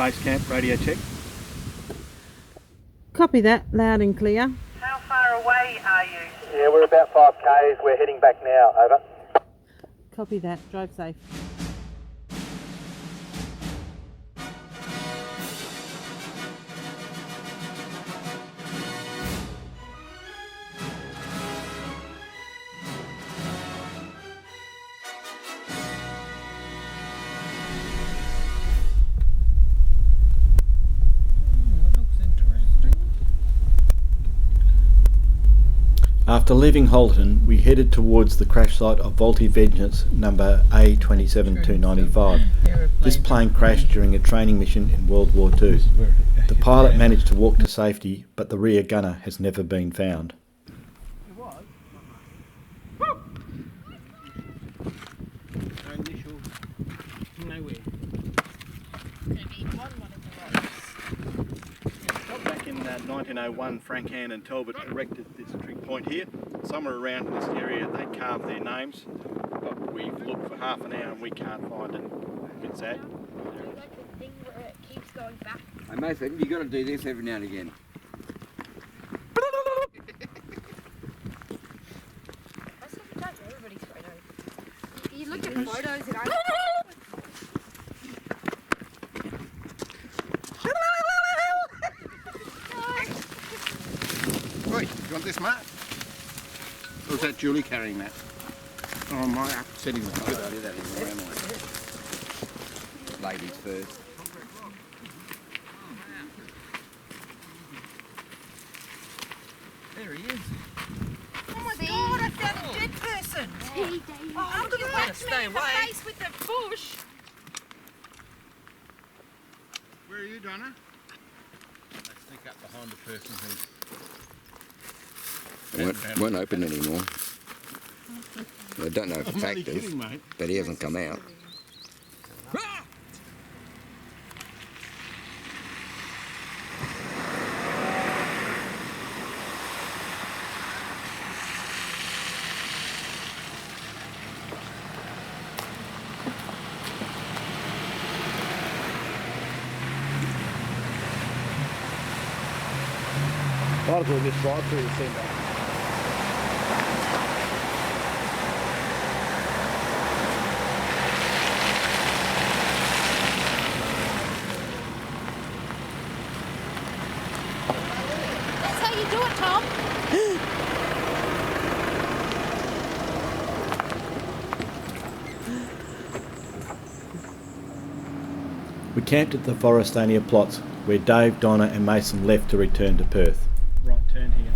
base camp, radio check. Copy that, loud and clear. How far away are you? Yeah, we're about 5 k's. We're heading back now. Over. Copy that, drive safe. After leaving Holleton, we headed towards the crash site of Vultee Vengeance number A27295. This plane crashed during a training mission in World War II. The pilot managed to walk to safety, but the rear gunner has never been found. Back in 1901, Frank Hand and Talbot erected this trig point here. Somewhere around this area they carved their names, but we've looked for half an hour and we can't find it. It's sad. Like the thing where it keeps going back. Hey Mason, you got to do this every now and again. That's what we don't do everybody's photos. You look at photos and I... Wait, you want this, Matt? Or is that Julie carrying that? Oh, my upsetting the Good idea that is around ladies first. There he is. Oh my God, I found a dead person. Oh, look at that. Stay away. Face with the bush. Where are you, Donna? Let's sneak up behind the person who's... Won't open anymore. I don't know if it's I'm only active, kidding, mate. but he hasn't come out. Might as well just drive through the centre. That's how you do it, Tom. We camped at the Forestania plots, where Dave, Donna and Mason left to return to Perth. Right turn here.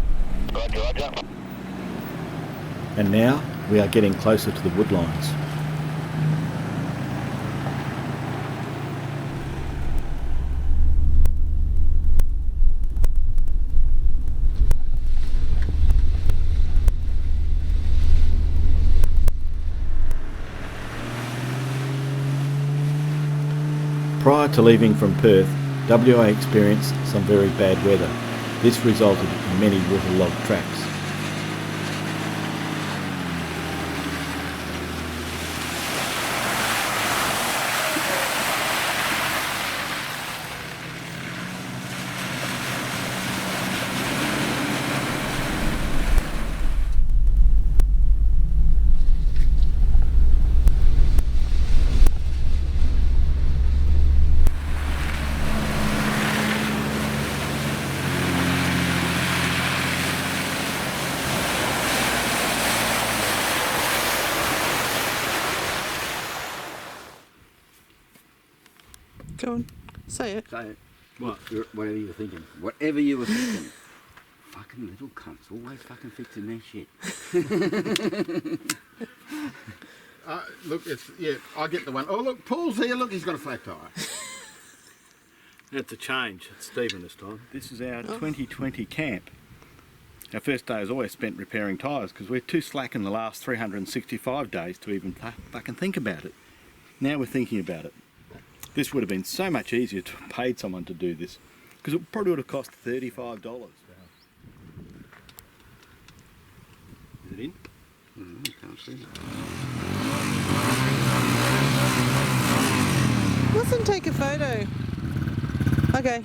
And now we are getting closer to the Woodlines. Prior to leaving from Perth, WA experienced some very bad weather. This resulted in many waterlogged tracks. Go on, say it. Say it. What? Whatever you were thinking. Whatever you were thinking. Fucking little cunts, always fucking fixing their shit. Look, it's... Yeah, I get the one. Oh, look, Paul's here. Look, he's got a flat tyre. That's a change. It's Stephen this time. This is our 2020 camp. Our first day is always spent repairing tyres because we're too slack in the last 365 days to even fucking think about it. Now we're thinking about it. This would have been so much easier to have paid someone to do this because it probably would have cost $35. Is it in? Can't see it. Listen, take a photo. Okay.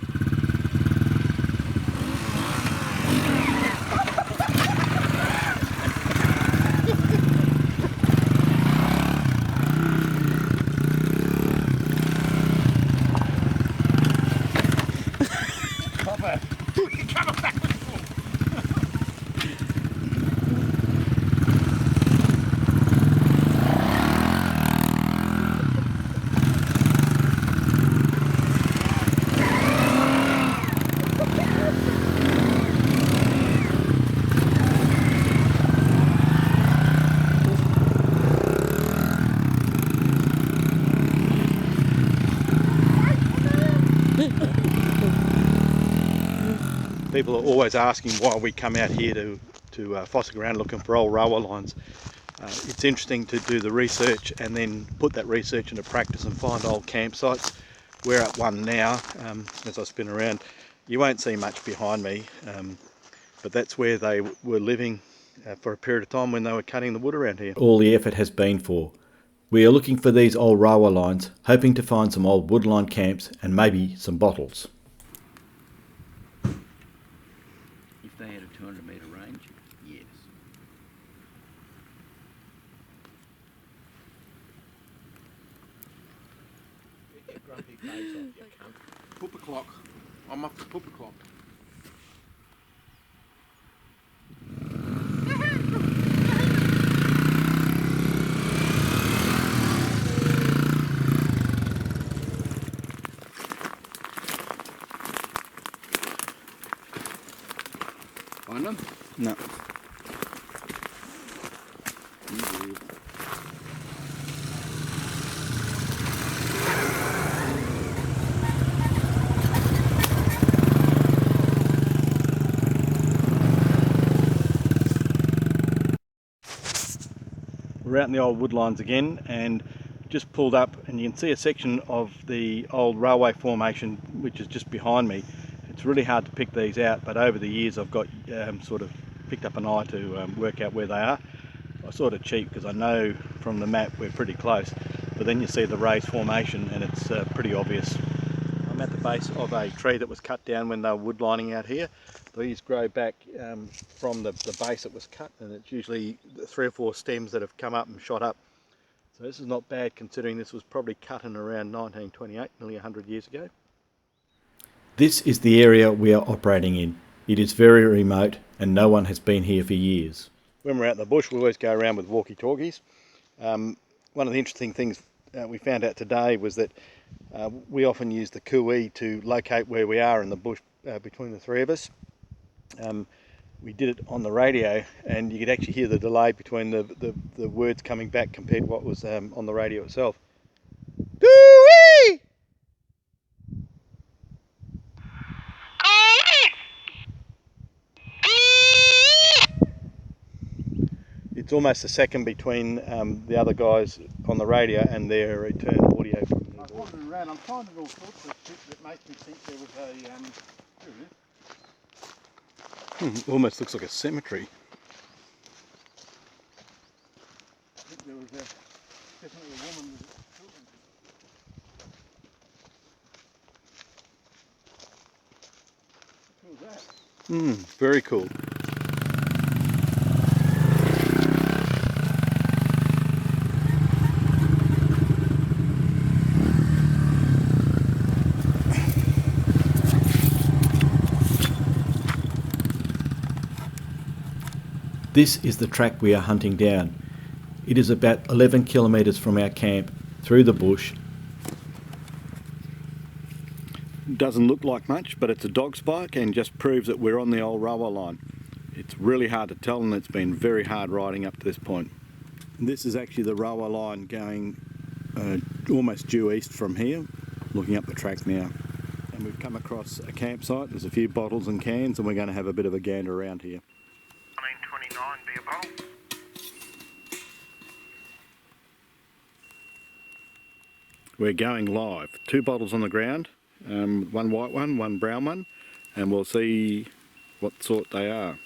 People are always asking why we come out here to fossil around looking for old railway lines. It's interesting to do the research and then put that research into practice and find old campsites. We're at one now. As I spin around, you won't see much behind me, but that's where they were living for a period of time when they were cutting the wood around here. All the effort has been for. We are looking for these old railway lines, hoping to find some old woodline camps and maybe some bottles. If they had a 200 metre range, yes. Grumpy face off, you cunt. Put the clock. I'm off to put the clock. Find them? No. We're out in the old woodlines again and just pulled up, and you can see a section of the old railway formation which is just behind me. It's really hard to pick these out, but over the years I've got sort of picked up an eye to work out where they are. I sort of cheat because I know from the map we're pretty close, but then you see the raised formation and it's pretty obvious. I'm at the base of a tree that was cut down when they were woodlining out here. These grow back from the base it was cut, and it's usually 3 or 4 stems that have come up and shot up. So this is not bad considering this was probably cut in around 1928, nearly 100 years ago. This is the area we are operating in. It is very remote and no one has been here for years. When we're out in the bush we always go around with walkie-talkies. One of the interesting things we found out today was that we often use the cooee to locate where we are in the bush between the three of us. We did it on the radio and you could actually hear the delay between the words coming back compared to what was on the radio itself. Cooee! It's almost a second between the other guys on the radio and their return audio. I was wandering around, I'm finding all sorts of shit that makes me think there was a, here it is. Almost looks like a cemetery. I think there was definitely a woman with children. What was that? Very cool. This is the track we are hunting down. It is about 11 kilometres from our camp, through the bush. Doesn't look like much, but it's a dog spike and just proves that we're on the old railway line. It's really hard to tell and it's been very hard riding up to this point. This is actually the railway line going almost due east from here, looking up the track now. And we've come across a campsite, there's a few bottles and cans and we're going to have a bit of a gander around here. 1929, be a bottle. We're going live. 2 bottles on the ground, one white one, one brown one, and we'll see what sort they are.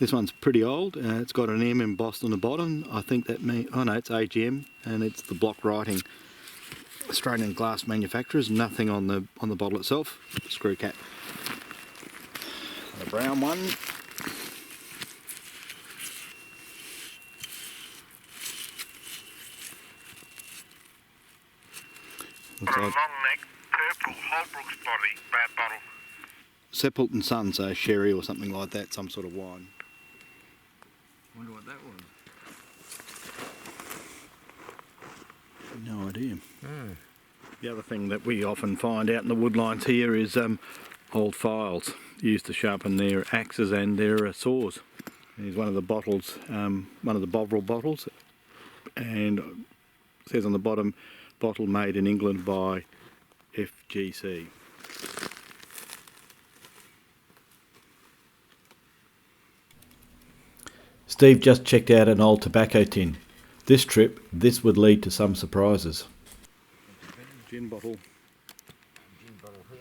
This one's pretty old. It's got an M embossed on the bottom. I think that means, oh no, it's AGM, and it's the block writing. Australian glass manufacturers. Nothing on the bottle itself. Screw cap. The brown one. Got a long neck, purple Holbrook's body, bad bottle. Seppelt & Sons, sherry or something like that, some sort of wine. Wonder what that was. No idea. The other thing that we often find out in the woodlines here is old files used to sharpen their axes and their saws. Here's one of the bottles, one of the Bovril bottles, and it says on the bottom, bottle made in England by FGC. Steve just checked out an old tobacco tin. This trip, this would lead to some surprises. Gin bottle. Gin bottle here.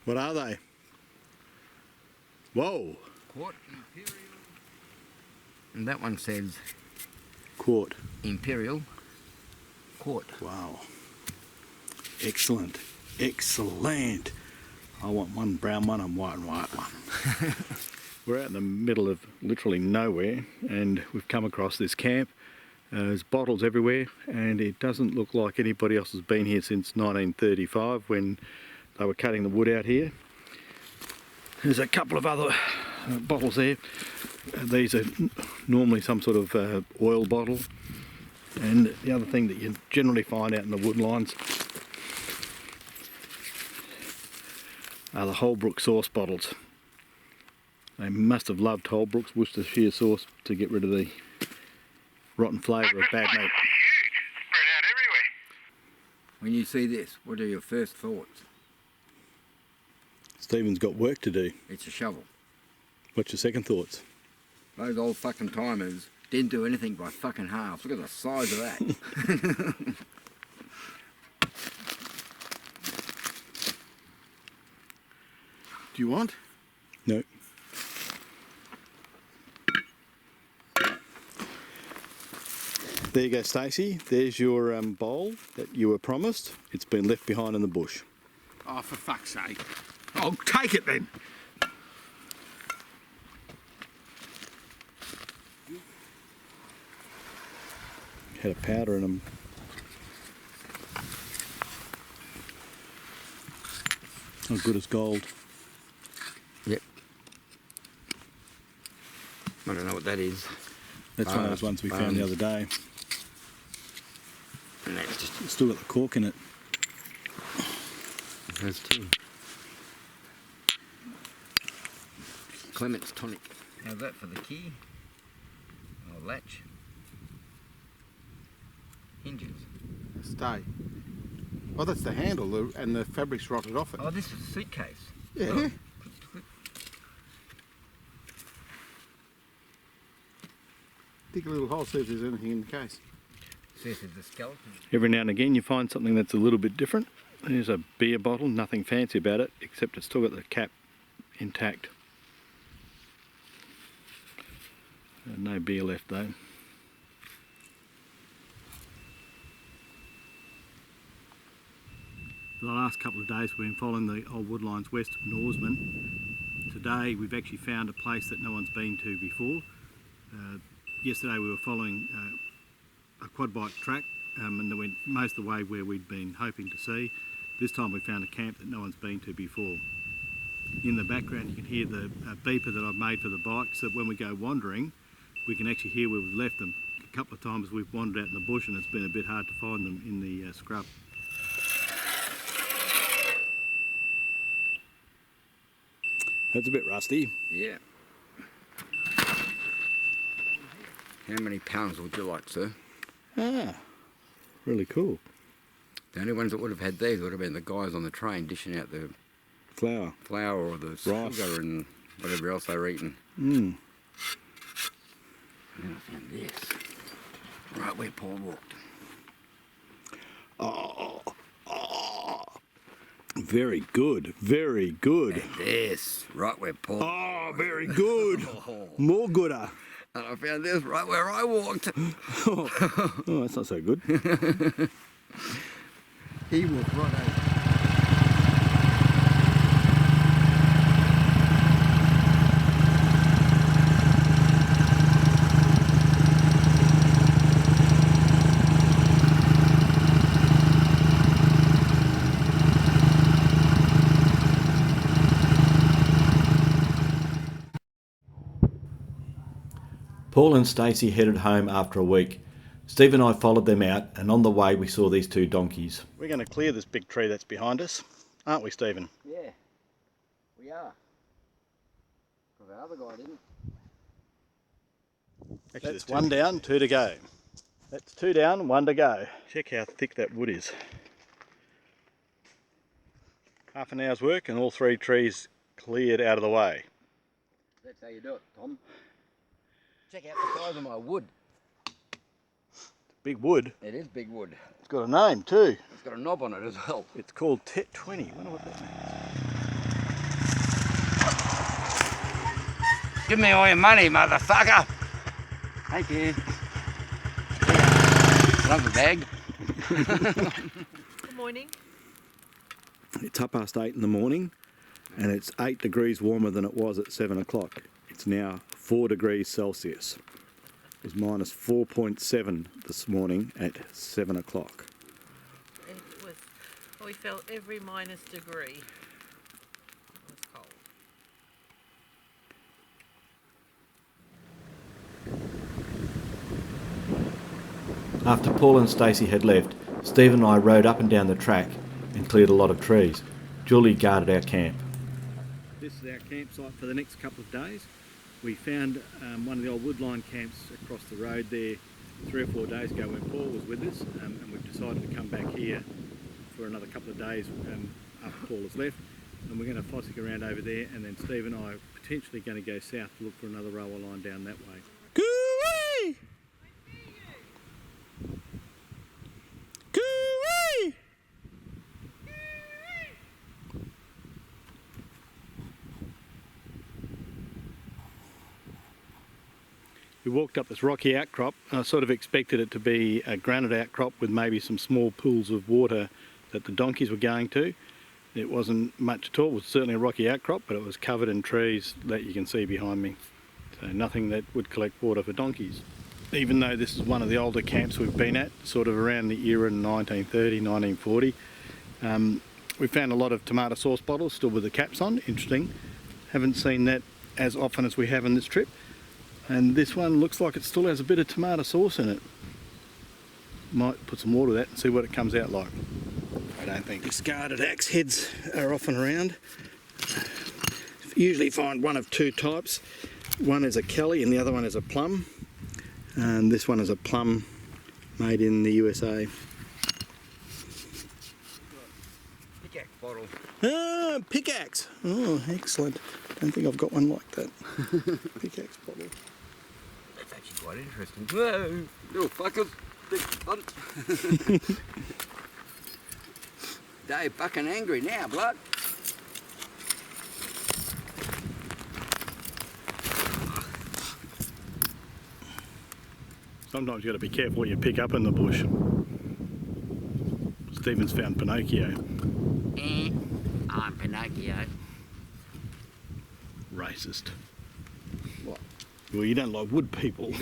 What are they? Whoa! Quart Imperial. And that one says Quart. Imperial Quart. Wow. Excellent. Excellent. I want one brown one and white one. We're out in the middle of literally nowhere, and we've come across this camp. There's bottles everywhere, and it doesn't look like anybody else has been here since 1935 when they were cutting the wood out here. There's a couple of other bottles there. These are normally some sort of oil bottle, and the other thing that you generally find out in the woodlines are the Holbrook sauce bottles. They must have loved Holbrook's Worcestershire sauce to get rid of the rotten flavour of bad meat. Huge, spread out everywhere. When you see this, what are your first thoughts? Stephen's got work to do. It's a shovel. What's your second thoughts? Those old fucking timers didn't do anything by fucking half. Look at the size of that. Do you want? No. There you go, Stacey. There's your bowl that you were promised. It's been left behind in the bush. Oh, for fuck's sake. Oh, take it then. Had a powder in them. Not good as gold. Yep. I don't know what that is. That's one of those ones we found the other day. And that's just It's still got the cork in it. those two. Clement's tonic. How's that for the key? Oh, latch. Hinges. Stay. Oh, that's the handle, and the fabric's rotted off it. Oh, this is a suitcase. Yeah. Oh. Dig a little hole, see if there's anything in the case. See if there's a skeleton. Every now and again you find something that's a little bit different. There's a beer bottle, nothing fancy about it, except it's still got the cap intact. No beer left though. For the last couple of days we've been following the old woodlines west of Norseman. Today we've actually found a place that no one's been to before. Yesterday we were following a quad bike track and they went most of the way where we'd been hoping to see. This time we found a camp that no one's been to before. In the background you can hear the beeper that I've made for the bike, so that when we go wandering we can actually hear where we've left them. A couple of times we've wandered out in the bush and it's been a bit hard to find them in the scrub. That's a bit rusty. Yeah. How many pounds would you like, sir? Ah, really cool. The only ones that would have had these would have been the guys on the train dishing out the Flour. flour or the Rice. sugar and whatever else they were eating. Mm. And then I found this. Right where Paul walked. Oh, oh. Very good, very good. And this, right where Paul. Oh, very good. More gooder. And I found this right where I walked. Oh, that's not so good. He was right over. Paul and Stacey headed home after a week. Steve and I followed them out, and on the way we saw these two donkeys. We're going to clear this big tree that's behind us, aren't we, Stephen? Yeah, we are. Because the other guy didn't. Actually, that's one down, two to go. That's two down, one to go. Check how thick that wood is. Half an hour's work and all three trees cleared out of the way. That's how you do it, Tom. Check out the size of my wood. Big wood. It is big wood. It's got a name too. It's got a knob on it as well. It's called TET 20. I wonder what that means. Give me all your money, motherfucker. Thank you. Another bag. Good morning. It's 8:30 in the morning and it's 8 degrees warmer than it was at 7 o'clock. It's now 4 degrees Celsius. It was minus 4.7 this morning at 7 o'clock. It was, we felt every minus degree. It was cold. After Paul and Stacey had left, Steve and I rode up and down the track and cleared a lot of trees. Julie guarded our camp. This is our campsite for the next couple of days. We found one of the old woodline camps across the road there 3 or 4 days ago when Paul was with us, and we've decided to come back here for another couple of days after Paul has left, and we're going to fossick around over there, and then Steve and I are potentially going to go south to look for another rower line down that way. Coo-wee! Coo-wee! We walked up this rocky outcrop, and I sort of expected it to be a granite outcrop with maybe some small pools of water that the donkeys were going to. It wasn't much at all. It was certainly a rocky outcrop, but it was covered in trees that you can see behind me. So nothing that would collect water for donkeys. Even though this is one of the older camps we've been at, sort of around the era in 1930, 1940, we found a lot of tomato sauce bottles still with the caps on. Interesting. Haven't seen that as often as we have in this trip. And this one looks like it still has a bit of tomato sauce in it. Might put some water in that and see what it comes out like. I don't think. Discarded axe heads are often around. Usually find one of two types. One is a Kelly and the other one is a plum. And this one is a plum made in the USA. Pickaxe bottle. Ah, pickaxe. Oh, excellent. Don't think I've got one like that. Pickaxe bottle. That's actually quite interesting. Whoa, little fuckers. Big cunt. Dave fucking angry now, blood. Sometimes you've got to be careful what you pick up in the bush. Stephen's found Pinocchio. I'm Pinocchio. Racist. What? Well, you don't like wood people.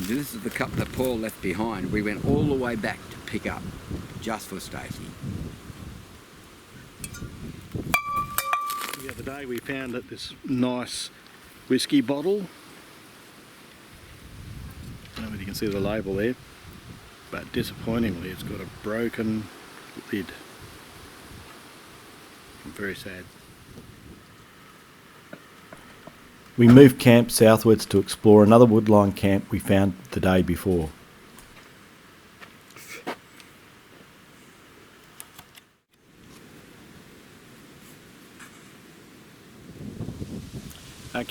This is the cup that Paul left behind. We went all the way back to pick up, just for Stacey. The other day we found that this nice whiskey bottle. I don't know if you can see the label there, but disappointingly it's got a broken lid. I'm very sad. We moved camp southwards to explore another woodline camp we found the day before.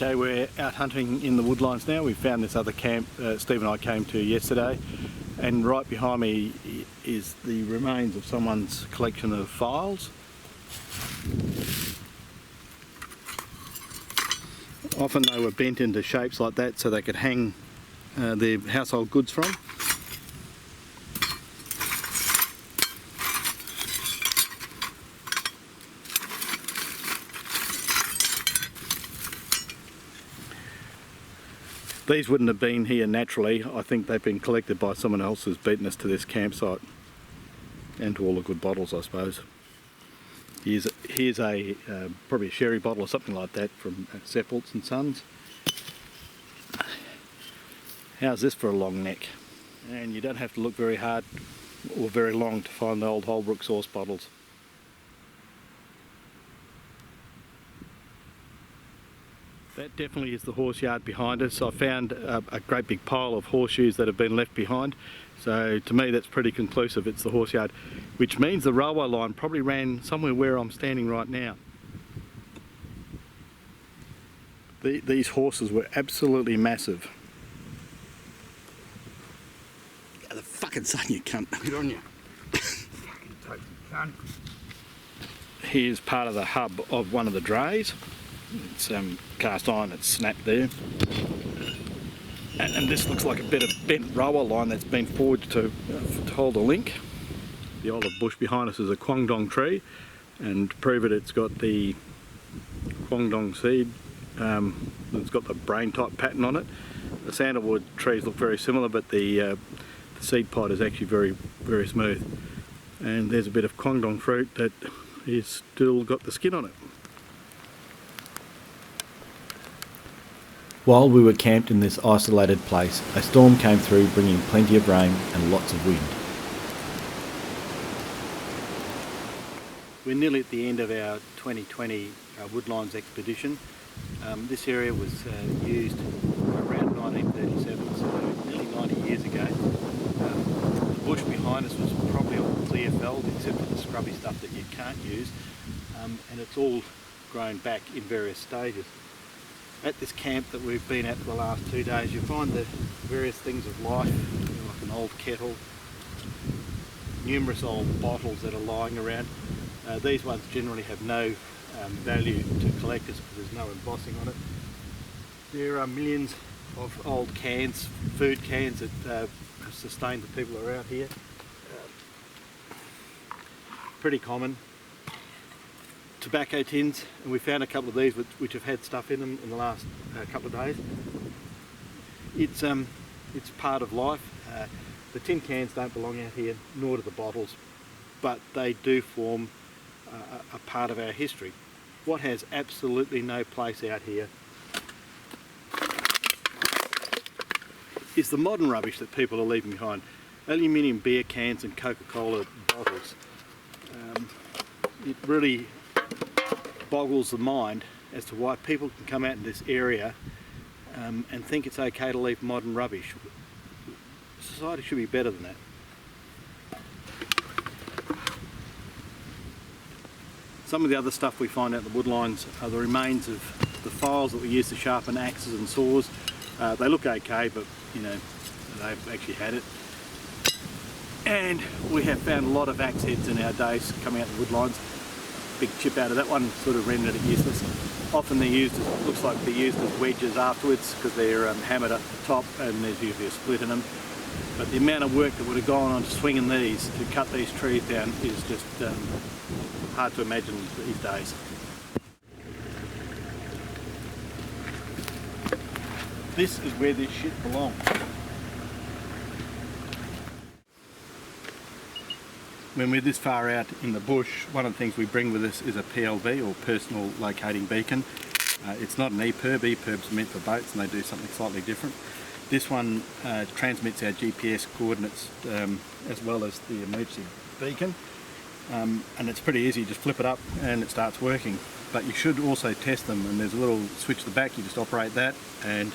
Okay, we're out hunting in the woodlines now. We found this other camp Steve and I came to yesterday, and right behind me is the remains of someone's collection of files. Often they were bent into shapes like that so they could hang their household goods from. These wouldn't have been here naturally. I think they've been collected by someone else who's beaten us to this campsite, and to all the good bottles, I suppose. Here's a probably a sherry bottle or something like that from Seppelts and Sons. How's this for a long neck? And you don't have to look very hard or very long to find the old Holbrook sauce bottles. That definitely is the horse yard behind us. I found a great big pile of horseshoes that have been left behind. So to me that's pretty conclusive, it's the horse yard, which means the railway line probably ran somewhere where I'm standing right now. These horses were absolutely massive. Get the fucking sun, you cunt. Good on you. Fucking toasty cunt. Here's part of the hub of one of the drays. It's cast iron, it's snapped there. And this looks like a bit of bent railway line that's been forged to hold a link. The olive bush behind us is a Kwangdong tree, and to prove it, it's got the Kwangdong seed. It's got the brain type pattern on it. The sandalwood trees look very similar, but the seed pod is actually very, very smooth. And there's a bit of Kwangdong fruit that is still got the skin on it. While we were camped in this isolated place, a storm came through bringing plenty of rain and lots of wind. We're nearly at the end of our 2020 Woodlines expedition. This area was used around 1937, so nearly 90 years ago. The bush behind us was probably all clear felled except for the scrubby stuff that you can't use, and it's all grown back in various stages. At this camp that we've been at for the last 2 days, you find the various things of life, like an old kettle, numerous old bottles that are lying around. These ones generally have no value to collectors because there's no embossing on it. There are millions of old cans, food cans that have sustained the people around here. Pretty common. Tobacco tins, and we found a couple of these which have had stuff in them in the last couple of days. It's part of life. The tin cans don't belong out here, nor do the bottles, but they do form a part of our history. What has absolutely no place out here is the modern rubbish that people are leaving behind. Aluminium beer cans and Coca-Cola bottles. It really boggles the mind as to why people can come out in this area and think it's okay to leave modern rubbish. Society should be better than that. Some of the other stuff we find out in the woodlines are the remains of the files that we used to sharpen axes and saws. They look okay, but you know, they've actually had it. And we have found a lot of axe heads in our days coming out in the woodlines. Big chip out of that one sort of rendered it useless. Often they're used as, looks like they're used as wedges afterwards because they're hammered at the top and there's usually a split in them. But the amount of work that would have gone on to swinging these to cut these trees down is just hard to imagine these days. This is where this shit belongs. When we're this far out in the bush, one of the things we bring with us is a PLB, or personal locating beacon. It's not an EPIRB. EPIRB's meant for boats and they do something slightly different. This one transmits our GPS coordinates as well as the emergency beacon, and it's pretty easy. You just flip it up and it starts working. But you should also test them, and there's a little switch at the back. You just operate that and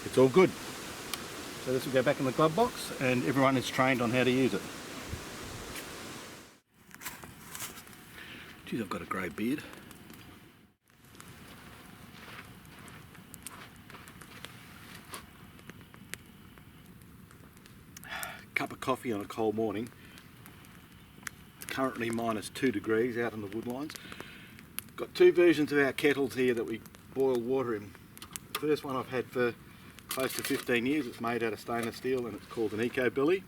it's all good. So this will go back in the glove box and everyone is trained on how to use it. Geez, I've got a grey beard. cup of coffee on a cold morning. It's currently -2 degrees out in the Woodlines. Got two versions of our kettles here that we boil water in. The first one I've had for close to 15 years. It's made out of stainless steel and it's called an Eco Billy.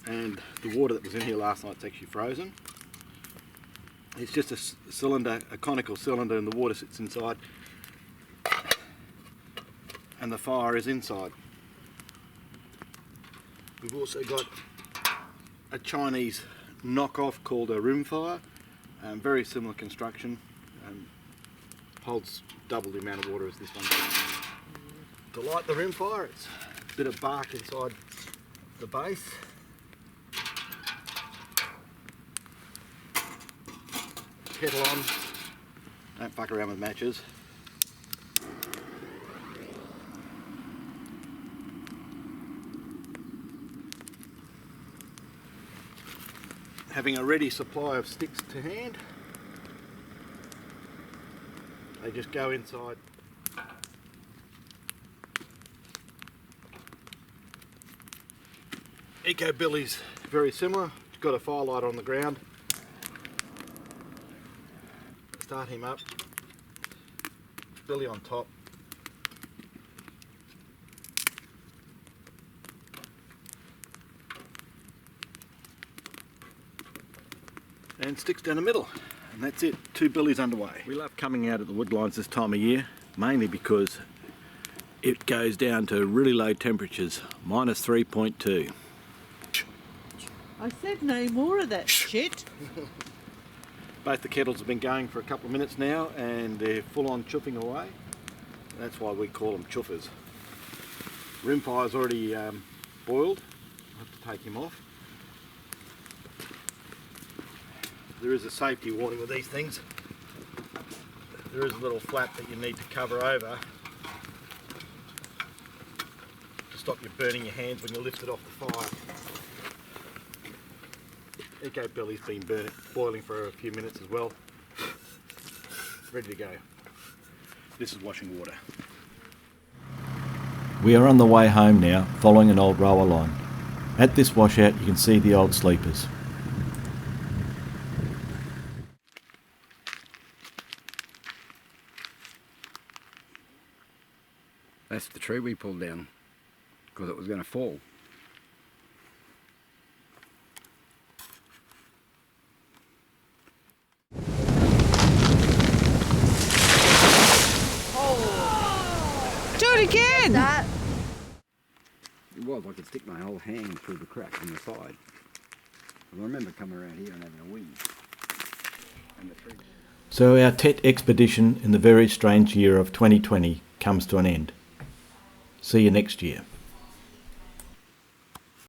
And the water that was in here last night's actually frozen. It's just a cylinder, a conical cylinder, and the water sits inside and the fire is inside. We've also got a Chinese knockoff called a rimfire, very similar construction, holds double the amount of water as this one does. To light the rimfire, it's a bit of bark inside the base. Kettle on, don't fuck around with matches. Having a ready supply of sticks to hand, they just go inside. Eco Billy's very similar. It's got a firelight on the ground. Start him up. Billy on top. And sticks down the middle, and that's it. 2 billies underway. We love coming out at the Woodlines this time of year, mainly because it goes down to really low temperatures, -3.2. I said no more of that shit. Both the kettles have been going for a couple of minutes now and they're full on chuffing away. That's why we call them chuffers. Rimfire's already boiled. I'll have to take him off. There is a safety warning with these things. There is a little flap that you need to cover over to stop you burning your hands when you lift it off the fire. Eco Billy's been boiling for a few minutes as well. Ready to go. This is washing water. We are on the way home now, following an old rower line. At this washout you can see the old sleepers. That's the tree we pulled down because it was going to fall. Do it again! That. It was, I could stick my whole hand through the crack on the side. I remember coming around here and having a wee. And the tree. So our TET expedition in the very strange year of 2020 comes to an end. See you next year.